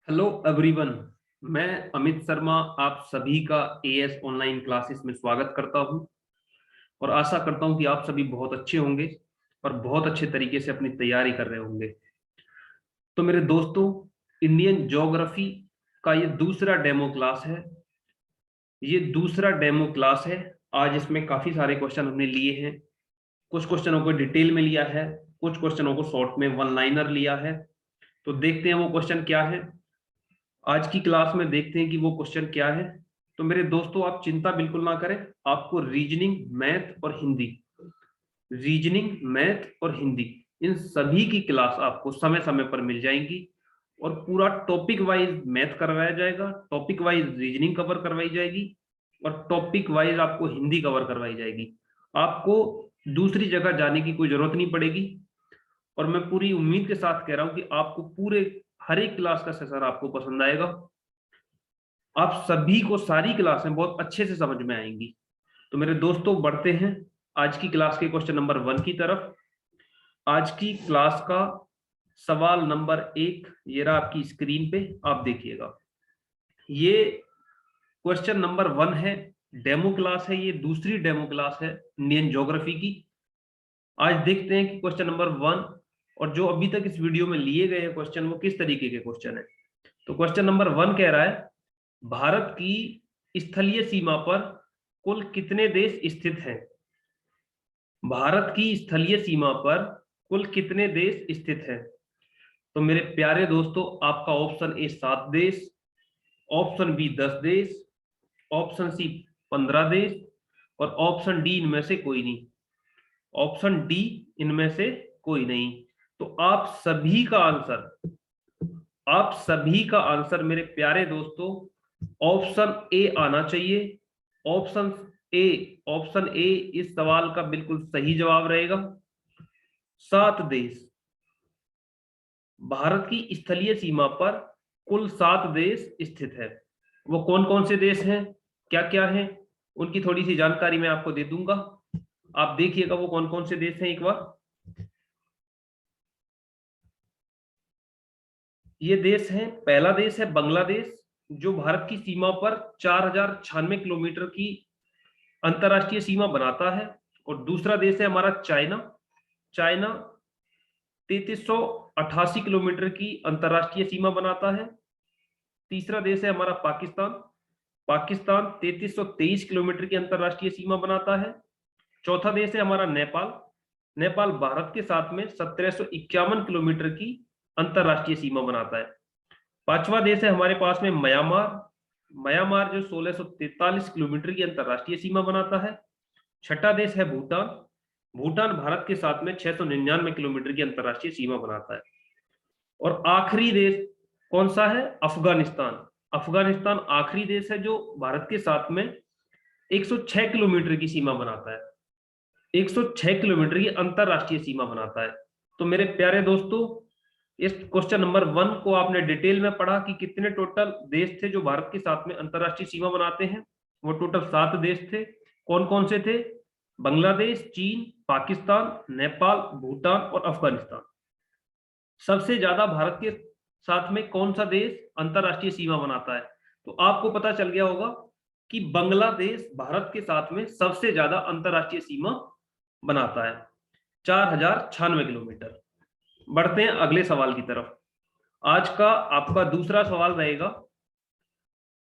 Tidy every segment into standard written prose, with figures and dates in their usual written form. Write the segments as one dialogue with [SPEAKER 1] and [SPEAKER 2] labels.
[SPEAKER 1] Hello everyone. मैं अमित शर्मा आप सभी का एएस ऑनलाइन क्लासेस में स्वागत करता हूं और आशा करता हूं कि आप सभी बहुत अच्छे होंगे और बहुत अच्छे तरीके से अपनी तैयारी कर रहे होंगे। तो मेरे दोस्तों, इंडियन ज्योग्राफी का ये दूसरा डेमो क्लास है। ये दूसरा डेमो क्लास है। आज इसमें काफी सारे क्वेश्चन हमने लिए हैं। कुछ क्वेश्चनों को डिटेल में लिया है, कुछ क्वेश्चनों को शॉर्ट में वन लाइनर लिया है। तो देखते हैं वो क्वेश्चन क्या है। आज की क्लास में देखते हैं कि वो क्वेश्चन क्या है। तो मेरे दोस्तों, आप चिंता बिल्कुल ना करें। आपको रीजनिंग, मैथ और हिंदी, रीजनिंग, मैथ और हिंदी, इन सभी की क्लास आपको समय समय पर मिल जाएंगी और पूरा टॉपिक वाइज मैथ करवाया जाएगा, टॉपिक वाइज रीजनिंग कवर करवाई जाएगी और टॉपिक वाइज आपको हिंदी कवर करवाई जाएगी। आपको दूसरी जगह जाने की कोई जरूरत नहीं पड़ेगी और मैं पूरी उम्मीद के साथ कह रहा हूं कि आपको पूरे हर एक क्लास का सेशन आपको पसंद आएगा। आप सभी को सारी क्लासें बहुत अच्छे से समझ में आएंगी। तो मेरे दोस्तों, बढ़ते हैं आज की क्लास के क्वेश्चन नंबर 1 की तरफ। आज की क्लास का सवाल नंबर 1 ये रहा आपकी स्क्रीन पे, आप देखिएगा। ये क्वेश्चन नंबर 1 है, डेमो क्लास है, ये दूसरी डेमो क्लास है इंडियन ज्योग्राफी की। आज देखते हैं कि क्वेश्चन नंबर 1 और जो अभी तक इस वीडियो में लिए गए हैं क्वेश्चन, वो किस तरीके के क्वेश्चन है। तो क्वेश्चन नंबर 1 कह रहा है, भारत की स्थलीय सीमा पर कुल कितने देश स्थित हैं? भारत की स्थलीय सीमा पर कुल कितने देश स्थित हैं? तो मेरे प्यारे दोस्तों, आपका ऑप्शन ए 7 देश, ऑप्शन बी 10 देश, ऑप्शन सी 15 देश और ऑप्शन डी इनमें से कोई नहीं। ऑप्शन डी इनमें से कोई नहीं। तो आप सभी का आंसर मेरे प्यारे दोस्तों ऑप्शन ए आना चाहिए। ऑप्शन ऑप्शन ए इस सवाल का बिल्कुल सही जवाब रहेगा। 7 देश, भारत की स्थलीय सीमा पर कुल 7 देश स्थित है। वो कौन कौन से देश हैं, क्या क्या हैं, उनकी थोड़ी सी जानकारी मैं आपको दे दूंगा। आप देखिएगा वो कौन कौन से देश हैं एक बार। ये देश है, पहला देश है बांग्लादेश, जो भारत की सीमा पर 4096 किलोमीटर की अंतरराष्ट्रीय सीमा बनाता है। और दूसरा देश है हमारा चाइना। चाइना 3388 किलोमीटर की अंतरराष्ट्रीय सीमा बनाता है। तीसरा देश है हमारा पाकिस्तान। पाकिस्तान 3323 किलोमीटर की अंतरराष्ट्रीय सीमा बनाता है। चौथा देश है हमारा नेपाल। नेपाल भारत के साथ में 1751 किलोमीटर की अंतरराष्ट्रीय सीमा बनाता है। पांचवा देश है हमारे पास में म्यांमार। म्यांमार जो 1643 किलोमीटर की अंतरराष्ट्रीय सीमा बनाता है। छठा देश है भूटान। भूटान भारत के साथ में 699 किलोमीटर की अंतरराष्ट्रीय सीमा बनाता है। और आखिरी देश कौन सा है? अफगानिस्तान। अफगानिस्तान आखिरी देश है जो भारत के साथ में 106 किलोमीटर की सीमा बनाता है। 106 किलोमीटर की अंतरराष्ट्रीय सीमा बनाता है। तो मेरे प्यारे दोस्तों, इस क्वेश्चन नंबर 1 को आपने डिटेल में पढ़ा कि कितने टोटल देश थे जो भारत के साथ में अंतरराष्ट्रीय सीमा बनाते हैं। वो टोटल 7 देश थे। कौन कौन से थे? बांग्लादेश, चीन, पाकिस्तान, नेपाल, भूटान और अफगानिस्तान। सबसे ज्यादा भारत के साथ में कौन सा देश अंतरराष्ट्रीय सीमा बनाता है? तो आपको पता चल गया होगा कि बांग्लादेश भारत के साथ में सबसे ज्यादा अंतरराष्ट्रीय सीमा बनाता है, 4096 किलोमीटर। बढ़ते हैं अगले सवाल की तरफ। आज का आपका दूसरा सवाल रहेगा।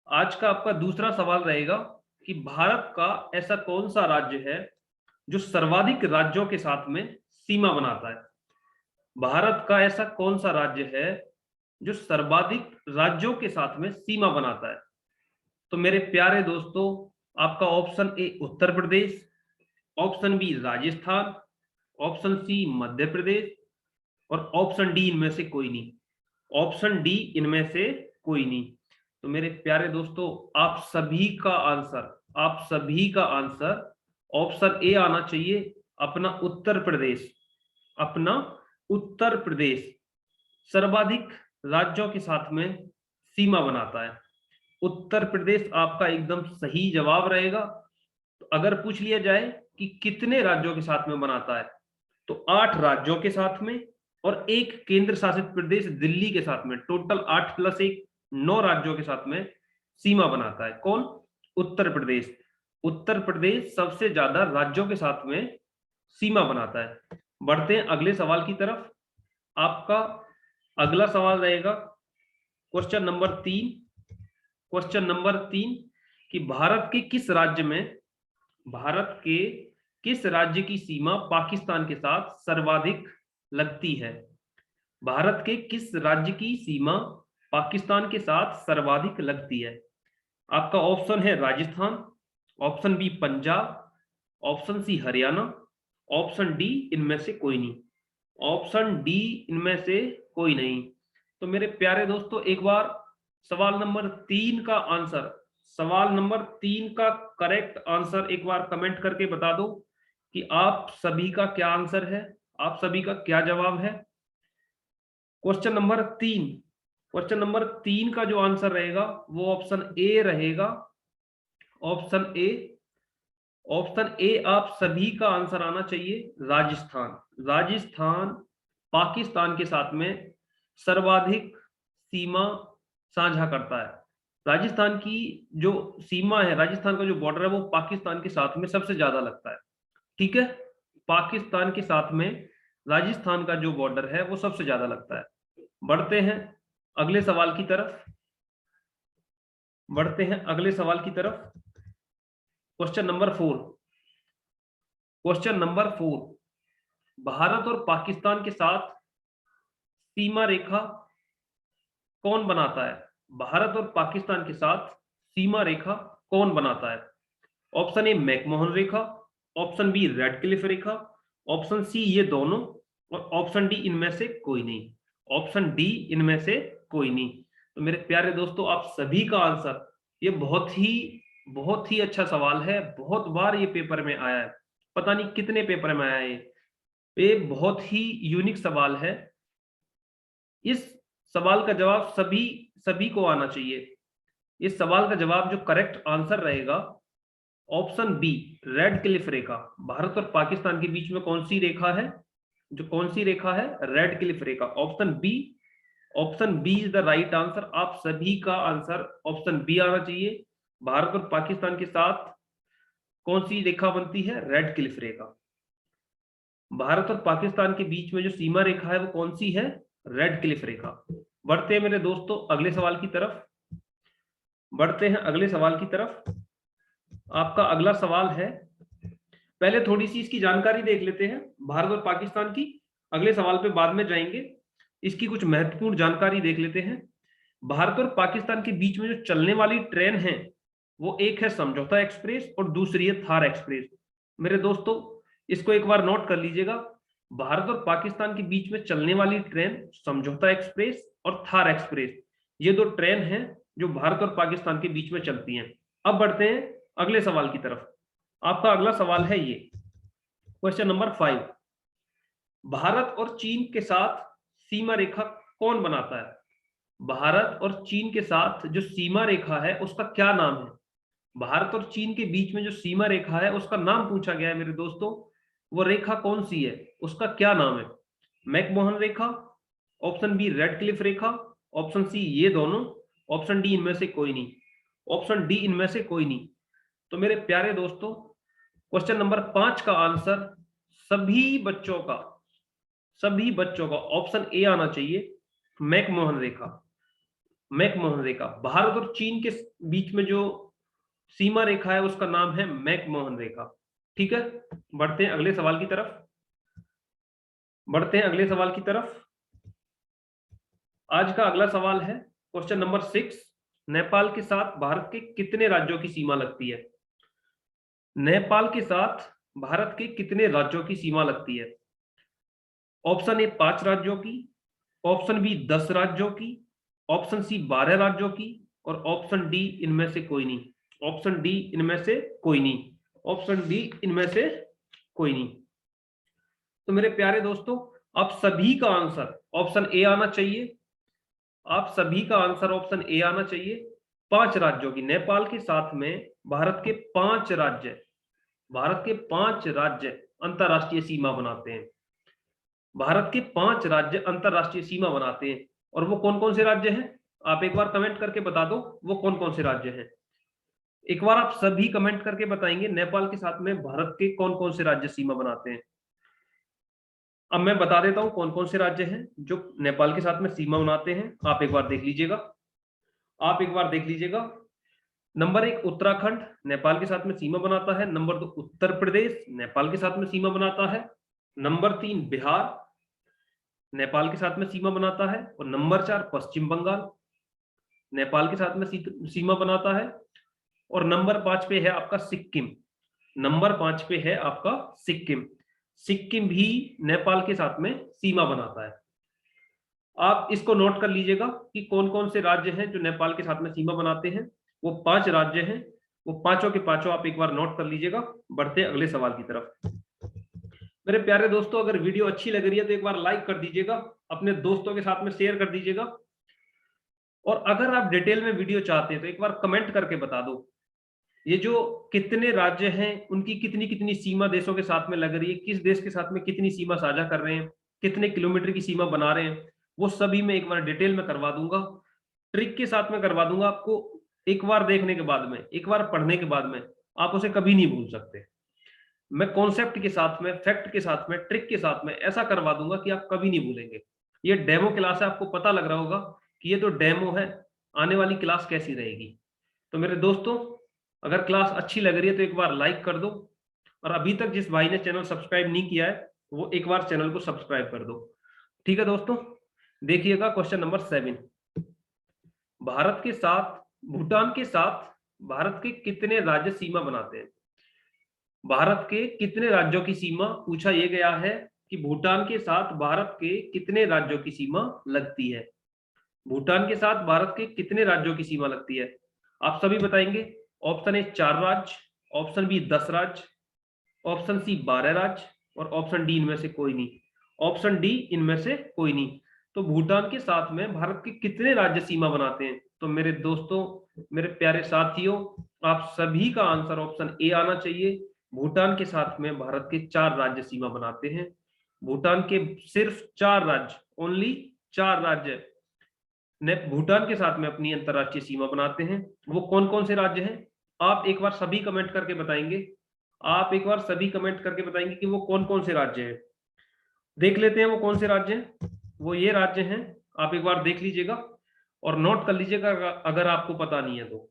[SPEAKER 1] आज का आपका दूसरा सवाल रहेगा कि भारत का ऐसा कौन सा राज्य है जो सर्वाधिक राज्यों के साथ में सीमा बनाता है? भारत का ऐसा कौन सा राज्य है जो सर्वाधिक राज्यों के साथ में सीमा बनाता है? तो मेरे प्यारे दोस्तों, आपका option A Uttar Pradesh, option B Rajasthan, option C Madhya Pradesh और ऑप्शन डी इनमें से कोई नहीं। ऑप्शन डी इनमें से कोई नहीं। तो मेरे प्यारे दोस्तों, आप सभी का आंसर ऑप्शन ए आना चाहिए, अपना उत्तर प्रदेश। अपना उत्तर प्रदेश सर्वाधिक राज्यों के साथ में सीमा बनाता है। उत्तर प्रदेश आपका एकदम सही जवाब रहेगा। तो अगर पूछ लिया जाए कि कितने राज्यों के साथ में बनाता है, तो 8 राज्यों के साथ में और एक केंद्र शासित प्रदेश दिल्ली के साथ में टोटल 8+1 9 राज्यों के साथ में सीमा बनाता है। कौन? उत्तर प्रदेश। उत्तर प्रदेश सबसे ज्यादा राज्यों के साथ में सीमा बनाता है। बढ़ते हैं अगले सवाल की तरफ। आपका अगला सवाल रहेगा क्वेश्चन नंबर 3। क्वेश्चन नंबर 3 कि भारत के किस राज्य की सीमा पाकिस्तान के साथ सर्वाधिक लगती है? भारत के किस राज्य की सीमा पाकिस्तान के साथ सर्वाधिक लगती है? आपका ऑप्शन है Rajasthan, option B Punjab, option C Haryana, option D इनमें से कोई नहीं। ऑप्शन डी इनमें से कोई नहीं। तो मेरे प्यारे दोस्तों, एक बार सवाल नंबर 3 का आंसर, सवाल नंबर 3 का करेक्ट आंसर एक बार कमेंट करके बता दो कि आप सभी का क्या आंसर है, आप सभी का क्या जवाब है। क्वेश्चन नंबर 3 का जो आंसर रहेगा वो ऑप्शन ए रहेगा। ऑप्शन ए आप सभी का आंसर आना चाहिए राजस्थान। राजस्थान पाकिस्तान के साथ में सर्वाधिक सीमा साझा करता है। राजस्थान की जो सीमा है, राजस्थान का जो बॉर्डर है वो पाकिस्तान के साथ में सबसे ज्यादा लगता है। ठीक है, पाकिस्तान के साथ में राजस्थान का जो बॉर्डर है वो सबसे ज्यादा लगता है। बढ़ते हैं अगले सवाल की तरफ। Question number 4। भारत और पाकिस्तान के साथ सीमा रेखा कौन बनाता है? भारत और पाकिस्तान के साथ सीमा रेखा कौन बनाता है? ऑप्शन ए मैकमोहन रेखा, ऑप्शन बी रेड क्लिफ रेखा, ऑप्शन सी ये दोनों, और ऑप्शन डी इनमें से कोई नहीं। ऑप्शन डी इनमें से कोई नहीं। तो मेरे प्यारे दोस्तों, आप सभी का आंसर, ये बहुत ही अच्छा सवाल है, बहुत बार ये पेपर में आया है, पता नहीं कितने पेपर में आया है। ये बहुत ही यूनिक सवाल है। इस सवाल का जवाब सभी को आना चाहिए। इस सवाल का जवाब जो करेक्ट आंसर रहेगा ऑप्शन बी रेड क्लिफ रेखा। भारत और पाकिस्तान के बीच में कौन सी रेखा है? रेड क्लिफ रेखा। Option B is the right answer. आप सभी का आंसर ऑप्शन बी आना चाहिए। भारत और पाकिस्तान के साथ कौन सी रेखा बनती है? रेड क्लिफ रेखा। भारत और पाकिस्तान के बीच में जो सीमा रेखा है वो कौन सी है? रेड क्लिफ रेखा। बढ़ते हैं मेरे दोस्तों अगले सवाल की तरफ। आपका अगला सवाल है, पहले थोड़ी सी इसकी जानकारी देख लेते हैं भारत और पाकिस्तान की, अगले सवाल पे बाद में जाएंगे। इसकी कुछ महत्वपूर्ण जानकारी देख लेते हैं। भारत और पाकिस्तान के बीच में जो चलने वाली ट्रेन है वो एक है समझौता एक्सप्रेस और दूसरी है थार एक्सप्रेस। मेरे दोस्तों, इसको एक बार नोट कर लीजिएगा। भारत और पाकिस्तान के बीच में चलने वाली ट्रेन समझौता एक्सप्रेस और थार एक्सप्रेस, ये दो ट्रेन हैं जो भारत और पाकिस्तान के बीच में चलती हैं। अब बढ़ते हैं अगले सवाल की तरफ। आपका अगला सवाल है ये क्वेश्चन नंबर 5। भारत और चीन के साथ सीमा रेखा कौन बनाता है? भारत और चीन के साथ जो सीमा रेखा है उसका क्या नाम है? भारत और चीन के बीच में जो सीमा रेखा है उसका नाम पूछा गया है मेरे दोस्तों। वो रेखा कौन सी है, उसका क्या नाम है? मैकमोहन रेखा, ऑप्शन बी रेड क्लिफ रेखा, ऑप्शन सी ये दोनों, ऑप्शन डी इनमें से कोई नहीं। तो मेरे प्यारे दोस्तों, क्वेश्चन नंबर 5 का आंसर सभी बच्चों का ऑप्शन ए आना चाहिए, मैकमोहन रेखा। भारत और चीन के बीच में जो सीमा रेखा है उसका नाम है मैकमोहन रेखा। ठीक है, बढ़ते हैं अगले सवाल की तरफ। आज का अगला सवाल है क्वेश्चन नंबर 6। नेपाल के साथ भारत के कितने राज्यों की सीमा लगती है? नेपाल के साथ भारत के कितने राज्यों की सीमा लगती है? ऑप्शन ए 5 राज्यों की, ऑप्शन बी 10 राज्यों की, ऑप्शन सी 12 राज्यों की, और ऑप्शन डी इनमें से कोई नहीं। तो मेरे प्यारे दोस्तों, आप सभी का आंसर ऑप्शन ए आना चाहिए। 5 राज्यों की, नेपाल के साथ में भारत के 5 राज्य अंतरराष्ट्रीय सीमा बनाते हैं। भारत के 5 राज्य अंतरराष्ट्रीय सीमा बनाते हैं, और वो कौन कौन से राज्य हैं? आप एक बार कमेंट करके बता दो वो कौन कौन से राज्य हैं। एक बार आप सभी कमेंट करके बताएंगे नेपाल के साथ में भारत के कौन कौन से राज्य सीमा बनाते हैं। अब मैं बता देता हूं कौन कौन से राज्य हैं जो नेपाल के साथ में सीमा बनाते हैं। आप एक बार देख लीजिएगा, आप एक बार देख लीजिएगा। नंबर 1 उत्तराखंड नेपाल के साथ में सीमा बनाता है। नंबर 2 उत्तर प्रदेश नेपाल के साथ में सीमा बनाता है। नंबर 3 बिहार नेपाल के साथ में सीमा बनाता है। और नंबर 4 पश्चिम बंगाल नेपाल के साथ में सीमा बनाता है। और नंबर 5 पे है आपका सिक्किम। नंबर 5 पे है आपका सिक्किम। सिक्किम भी नेपाल के साथ में सीमा बनाता है। आप इसको नोट कर लीजिएगा कि कौन कौन से राज्य हैं जो नेपाल के साथ में सीमा बनाते हैं। वो 5 राज्य हैं, वो पांचों के पांचों आप एक बार नोट कर लीजिएगा। बढ़ते अगले सवाल की तरफ। मेरे प्यारे दोस्तों, अगर वीडियो अच्छी लग रही है तो एक बार लाइक कर दीजिएगा, अपने दोस्तों के साथ में शेयर कर दीजिएगा। और अगर आप डिटेल में वीडियो चाहते हैं तो एक बार कमेंट करके बता दो ये जो कितने राज्य हैं उनकी कितनी कितनी सीमा देशों के साथ में लग रही है, किस देश के साथ में कितनी सीमा साझा कर रहे हैं, कितने किलोमीटर की सीमा बना रहे हैं, वो सभी मैं एक बार डिटेल में करवा दूंगा, ट्रिक के साथ में करवा दूंगा आपको। एक बार देखने के बाद में, एक बार पढ़ने के बाद में आप उसे कभी नहीं भूल सकते। मैं कॉन्सेप्ट के साथ में, फैक्ट के साथ में, ट्रिक के साथ में ऐसा करवा दूंगा कि आप कभी नहीं भूलेंगे। ये डेमो क्लास है, आपको पता लग रहा होगा कि ये तो डेमो है, आने वाली क्लास कैसी रहेगी। तो मेरे दोस्तों, अगर क्लास अच्छी लग रही है तो एक बार लाइक कर दो, और अभी तक जिस भाई ने चैनल सब्सक्राइब नहीं किया है वो एक बार चैनल को सब्सक्राइब कर दो। ठीक है दोस्तों, देखिएगा क्वेश्चन नंबर 7। भारत के साथ, भूटान के साथ भारत के कितने राज्य सीमा बनाते हैं? भारत के कितने राज्यों की सीमा पूछा यह गया है कि भूटान के साथ भारत के कितने राज्यों की सीमा लगती है। भूटान के साथ भारत के कितने राज्यों की सीमा लगती है? आप सभी बताएंगे। ऑप्शन ए 4 राज्य, ऑप्शन बी 10 राज्य, ऑप्शन सी 12 राज्य, और ऑप्शन डी इनमें से कोई नहीं। ऑप्शन डी इनमें से कोई नहीं। तो भूटान के साथ में भारत के कितने राज्य सीमा बनाते हैं? तो मेरे दोस्तों, मेरे प्यारे साथियों, आप सभी का आंसर ऑप्शन ए आना चाहिए। भूटान के साथ में भारत के 4 राज्य सीमा बनाते हैं। भूटान के सिर्फ 4 राज्य, ओनली 4 राज्य ने भूटान के साथ में अपनी अंतरराष्ट्रीय सीमा बनाते हैं। वो कौन कौन से राज्य हैं? आप एक बार सभी कमेंट करके बताएंगे। आप एक बार सभी कमेंट करके बताएंगे कि वो कौन कौन से राज्य हैं। देख लेते हैं वो कौन से राज्य हैं। वो ये राज्य हैं, आप एक बार देख लीजिएगा और नोट कर लीजिएगा अगर आपको पता नहीं है तो।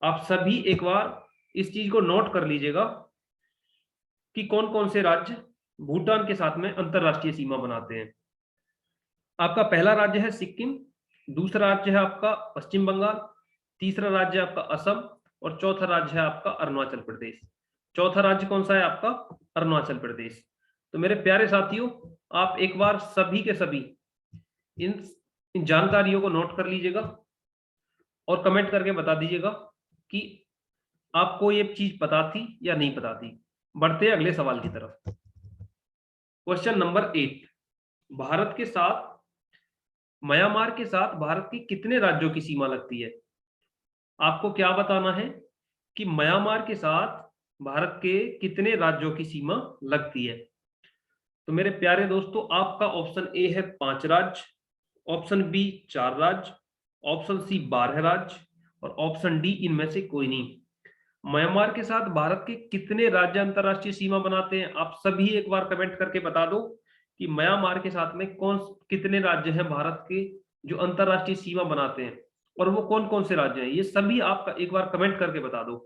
[SPEAKER 1] आप सभी एक बार इस चीज को नोट कर लीजिएगा कि कौन कौन से राज्य भूटान के साथ में अंतरराष्ट्रीय सीमा बनाते हैं। आपका पहला राज्य है सिक्किम, दूसरा राज्य है आपका पश्चिम बंगाल, तीसरा राज्य है आपका असम, और चौथा राज्य है आपका अरुणाचल प्रदेश। चौथा राज्य कौन सा है आपका? अरुणाचल प्रदेश। तो मेरे प्यारे साथियों, आप एक बार सभी के सभी इन जानकारियों को नोट कर लीजिएगा और कमेंट करके बता दीजिएगा कि आपको ये चीज पता थी या नहीं पता थी। बढ़ते अगले सवाल की तरफ। Question number 8। भारत के साथ, म्यांमार के साथ भारत की कितने राज्यों की सीमा लगती है? आपको क्या बताना है कि म्यांमार के साथ भारत के कितने राज्यों की सीमा लगती है। तो मेरे प्यारे दोस्तों, आपका ऑप्शन ए है 5 राज्य, ऑप्शन बी 4 राज्य, ऑप्शन सी 12 राज्य, और ऑप्शन डी इनमें से कोई नहीं। म्यांमार के साथ भारत के कितने राज्य अंतरराष्ट्रीय सीमा बनाते हैं? आप सभी एक बार कमेंट करके बता दो कि म्यांमार के साथ में कितने राज्य हैं भारत के जो अंतरराष्ट्रीय सीमा बनाते हैं, और वो कौन कौन से राज्य हैं। ये सभी आपका एक बार कमेंट करके बता दो।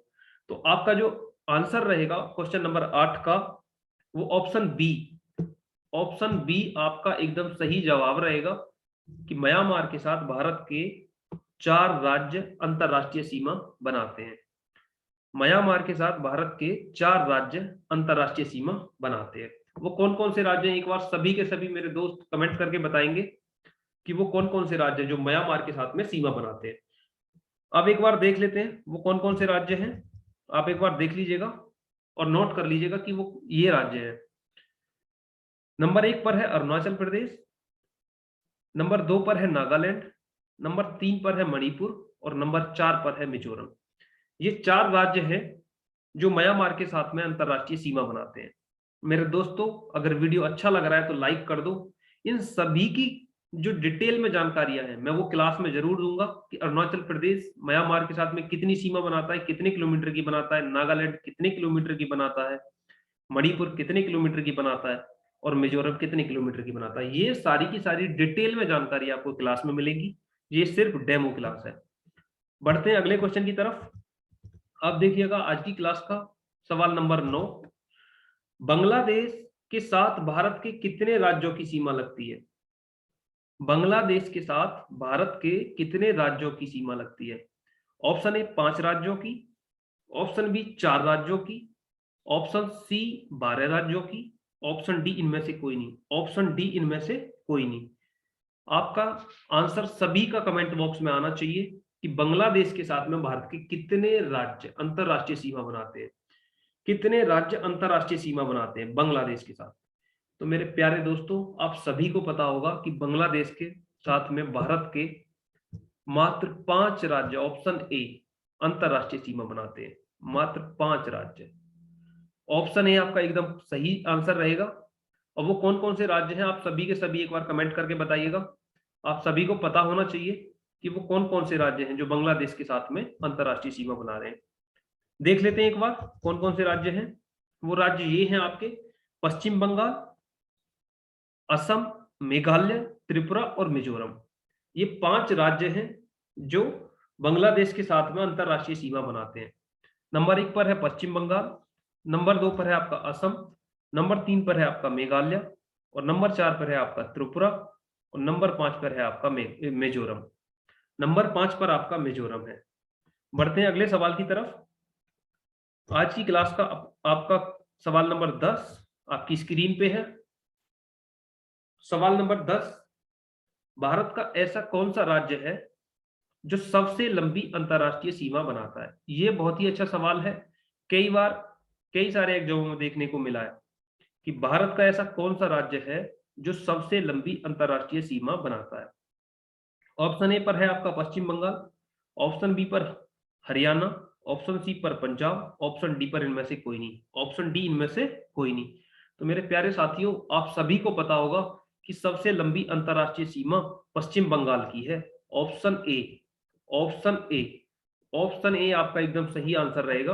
[SPEAKER 1] तो आपका जो आंसर रहेगा क्वेश्चन नंबर 8 का, वो ऑप्शन बी, ऑप्शन बी आपका एकदम सही जवाब रहेगा कि म्यांमार के साथ भारत के 4 राज्य अंतरराष्ट्रीय सीमा बनाते हैं। म्यांमार के साथ भारत के 4 राज्य अंतरराष्ट्रीय सीमा बनाते हैं। वो कौन कौन से राज्य हैं? एक बार सभी के सभी मेरे दोस्त कमेंट करके बताएंगे कि वो कौन कौन से राज्य जो म्यांमार के साथ में सीमा बनाते हैं। अब एक बार देख लेते हैं वो कौन कौन से राज्य हैं। आप एक बार देख लीजिएगा और नोट कर लीजिएगा कि वो ये राज्य हैं। नंबर 1 पर है अरुणाचल प्रदेश, नंबर 2 पर है नागालैंड, नंबर 3 पर है मणिपुर, और नंबर 4 पर है मिजोरम। ये 4 राज्य हैं जो म्यांमार के साथ में अंतरराष्ट्रीय सीमा बनाते हैं। मेरे दोस्तों अगर वीडियो अच्छा लग रहा है तो लाइक कर दो। इन सभी की जो डिटेल में जानकारियां हैं मैं वो क्लास में जरूर दूंगा कि अरुणाचल प्रदेश म्यांमार के साथ में कितनी सीमा बनाता है, कितने किलोमीटर की बनाता है, नागालैंड कितने किलोमीटर की बनाता है, मणिपुर कितने किलोमीटर की बनाता है और मिजोरम कितने किलोमीटर की बनाता है। ये सारी की सारी डिटेल में जानकारी आपको क्लास में मिलेगी। ये सिर्फ डेमो क्लास है। बढ़ते हैं अगले क्वेश्चन की तरफ। आप देखिएगा आज की क्लास का सवाल नंबर 9। बांग्लादेश के साथ भारत के कितने राज्यों की सीमा लगती है? बांग्लादेश के साथ भारत के कितने राज्यों की सीमा लगती है? ऑप्शन ए 5 राज्यों की, ऑप्शन बी 4 राज्यों की, ऑप्शन सी 12 राज्यों की, ऑप्शन डी इनमें से कोई नहीं। ऑप्शन डी इनमें से कोई नहीं। आपका आंसर सभी का कमेंट बॉक्स में आना चाहिए कि बांग्लादेश के साथ में भारत के कितने राज्य अंतरराष्ट्रीय सीमा बनाते हैं, कितने राज्य अंतरराष्ट्रीय सीमा बनाते हैं बांग्लादेश के साथ। तो मेरे प्यारे दोस्तों आप सभी को पता होगा कि बांग्लादेश के साथ में भारत के मात्र 5 राज्य, ऑप्शन ए, अंतरराष्ट्रीय सीमा बनाते हैं। मात्र 5 राज्य। ऑप्शन ए आपका एकदम सही आंसर रहेगा। और वो कौन कौन से राज्य हैं आप सभी के सभी एक बार कमेंट करके बताइएगा। आप सभी को पता होना चाहिए कि वो कौन कौन से राज्य हैं जो बांग्लादेश के साथ में अंतरराष्ट्रीय सीमा बना रहे हैं। देख लेते हैं एक बार कौन कौन से राज्य हैं। वो राज्य ये हैं आपके पश्चिम बंगाल, असम, मेघालय, त्रिपुरा और मिजोरम। ये 5 राज्य हैं जो बांग्लादेश के साथ में अंतरराष्ट्रीय सीमा बनाते हैं। नंबर 1 पर है पश्चिम बंगाल, नंबर 2 पर है आपका असम, नंबर 3 पर है आपका मेघालय और नंबर 4 पर है आपका त्रिपुरा और नंबर 5 पर है आपका मिजोरम। नंबर 5 पर आपका मिजोरम है। बढ़ते हैं अगले सवाल की तरफ। आज की क्लास का आपका सवाल नंबर 10 आपकी स्क्रीन पे है। सवाल नंबर 10, भारत का ऐसा कौन सा राज्य है जो सबसे लंबी अंतरराष्ट्रीय सीमा बनाता है? ये बहुत ही अच्छा सवाल है। कई बार कई सारे एग्जामों में देखने को मिला है कि भारत का ऐसा कौन सा राज्य है जो सबसे लंबी अंतरराष्ट्रीय सीमा बनाता है। ऑप्शन ए पर है आपका पश्चिम बंगाल, ऑप्शन बी पर हरियाणा, ऑप्शन सी पर पंजाब, ऑप्शन डी पर इनमें से कोई नहीं। ऑप्शन डी इनमें से कोई नहीं। तो मेरे प्यारे साथियों आप सभी को पता होगा कि सबसे लंबी अंतरराष्ट्रीय सीमा पश्चिम बंगाल की है। Option A, option A, option A आपका एकदम सही आंसर रहेगा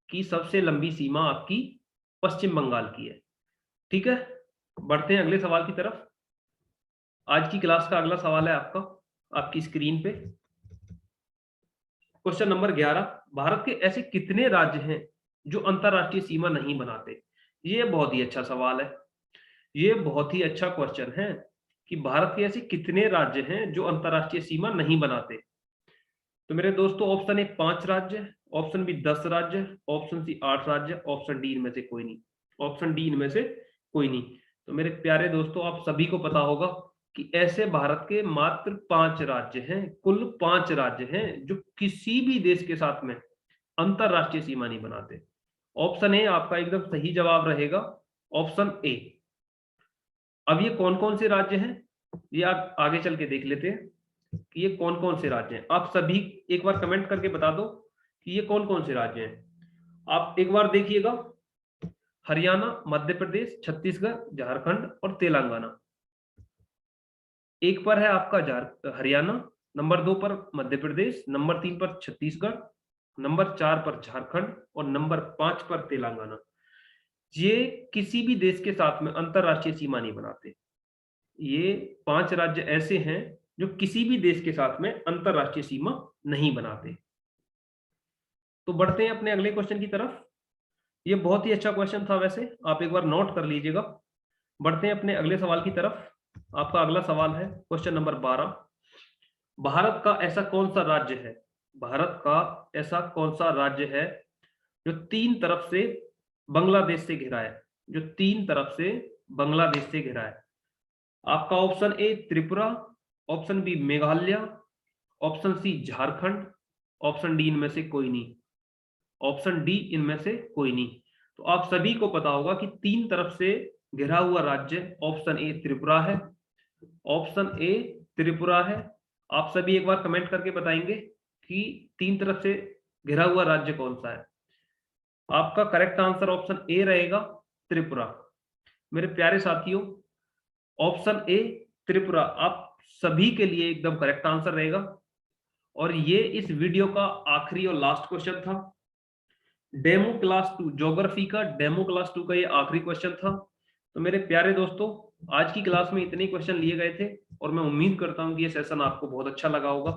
[SPEAKER 1] कि सबसे लंबी सीमा आपकी पश्चिम बंगाल की है। ठीक है, बढ़ते हैं अगले सवाल की तरफ। आज की क्लास का अगला सवाल है आपका आपकी स्क्रीन पे। क्वेश्चन नंबर 11, भारत के ऐसे कितने राज्य हैं जो अंतरराष्ट्रीय सीमा नहीं बनाते? ये बहुत ही अच्छा सवाल है। ये बहुत ही अच्छा क्वेश्चन है कि भारत के ऐसे कितने राज्य हैं जो अंतरराष्ट्रीय सीमा नहीं बनाते। तो मेरे दोस्तों ऑप्शन ए 5 राज्य, ऑप्शन बी 10 राज्य, ऑप्शन सी 8 राज्य, ऑप्शन डी इनमें से कोई नहीं। ऑप्शन डी इनमें से कोई नहीं। तो मेरे प्यारे दोस्तों आप सभी को पता होगा कि ऐसे भारत के मात्र 5 राज्य हैं, कुल 5 राज्य हैं जो किसी भी देश के साथ में अंतरराष्ट्रीय सीमा नहीं बनाते। ऑप्शन ए आपका एकदम सही जवाब रहेगा, ऑप्शन ए। अब ये कौन कौन से राज्य हैं ये आप आगे चल के देख लेते हैं कि ये कौन कौन से राज्य हैं। आप सभी एक बार कमेंट करके बता दो कि ये कौन कौन से राज्य हैं। आप एक बार देखिएगा, हरियाणा, मध्य प्रदेश, छत्तीसगढ़, झारखंड और तेलंगाना। एक पर है आपका हरियाणा, नंबर 2 पर मध्य प्रदेश, नंबर 3 पर छत्तीसगढ़, नंबर 4 पर झारखंड और नंबर 5 पर तेलंगाना। ये किसी भी देश के साथ में अंतरराष्ट्रीय सीमा नहीं बनाते। ये 5 राज्य ऐसे हैं जो किसी भी देश के साथ में अंतरराष्ट्रीय सीमा नहीं बनाते। तो बढ़ते हैं अपने अगले क्वेश्चन की तरफ। ये बहुत ही अच्छा क्वेश्चन था, वैसे आप एक बार नोट कर लीजिएगा। बढ़ते हैं अपने अगले सवाल की तरफ। आपका अगला सवाल है क्वेश्चन नंबर 12, भारत का ऐसा कौन सा राज्य है, भारत का ऐसा कौन सा राज्य है जो 3 तरफ से बांग्लादेश से घिरा है, जो 3 तरफ से बांग्लादेश से घिरा है। आपका option A Tripura, option B Meghalaya, option C Jharkhand, option D इनमें से कोई नहीं। ऑप्शन डी इनमें से कोई नहीं। तो आप सभी को पता होगा कि 3 तरफ से घिरा हुआ राज्य ऑप्शन ए त्रिपुरा है, ऑप्शन ए त्रिपुरा है। आप सभी एक बार कमेंट करके बताएंगे कि 3 तरफ से घिरा हुआ राज्य कौन सा है। आपका करेक्ट आंसर ऑप्शन ए रहेगा त्रिपुरा। मेरे प्यारे साथियों, ऑप्शन ए त्रिपुरा आप सभी के लिए एकदम करेक्ट आंसर रहेगा। और ये इस वीडियो का आखिरी और लास्ट क्वेश्चन था। डेमो क्लास 2 ज्योग्राफी का डेमो क्लास 2 का ये आखिरी क्वेश्चन था। तो मेरे प्यारे दोस्तों, आज की क्लास में इतने क्वेश्चन लिए गए थे और मैं उम्मीद करता हूं कि ये सेशन आपको बहुत अच्छा लगा होगा।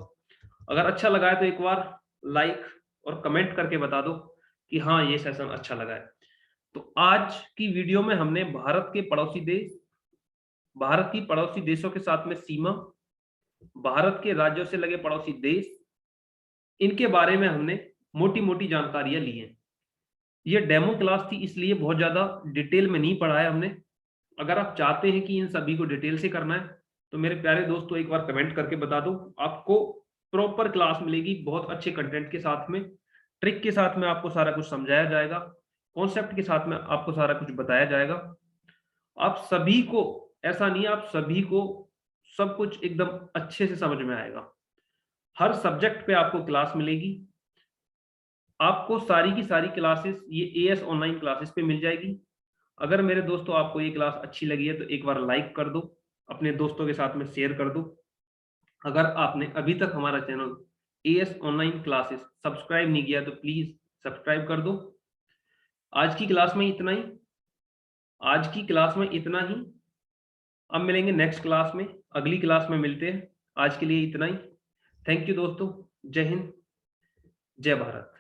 [SPEAKER 1] अगर अच्छा लगा है तो एक बार लाइक और कमेंट करके बता दो कि हाँ, ये सेशन अच्छा लगा है। तो आज की वीडियो में हमने भारत की पड़ोसी देशों के साथ में सीमा, भारत के राज्यों से लगे पड़ोसी देश, इनके बारे में हमने मोटी मोटी जानकारियां ली हैं। ये डेमो क्लास थी, इसलिए बहुत ज्यादा डिटेल में नहीं पढ़ा है हमने। अगर आप चाहते हैं कि इन सभी को डिटेल से करना है तो मेरे प्यारे दोस्तों एक बार कमेंट करके बता दो। आपको प्रॉपर क्लास मिलेगी बहुत अच्छे कंटेंट के साथ में, ट्रिक के साथ में आपको सारा कुछ समझाया जाएगा, कॉन्सेप्ट के साथ में आपको सारा कुछ बताया जाएगा। आप सभी को, ऐसा नहीं है, आप सभी को सब कुछ एकदम अच्छे से समझ में आएगा। हर सब्जेक्ट पे आपको क्लास मिलेगी। आपको सारी की सारी क्लासेस ये एएस ऑनलाइन क्लासेस पे मिल जाएगी। अगर मेरे दोस्तों आपको ये क्लास अच्छी लगी है तो एक बार लाइक कर दो, अपने दोस्तों के साथ में शेयर कर दो। अगर आपने अभी तक हमारा channel as online classes subscribe नहीं किया तो प्लीज सब्सक्राइब कर दो। आज की क्लास में इतना ही। आज की क्लास में इतना ही। अब मिलेंगे नेक्स्ट क्लास में, अगली क्लास में मिलते हैं। आज के लिए इतना ही। थैंक यू दोस्तों। जय हिंद, जय भारत।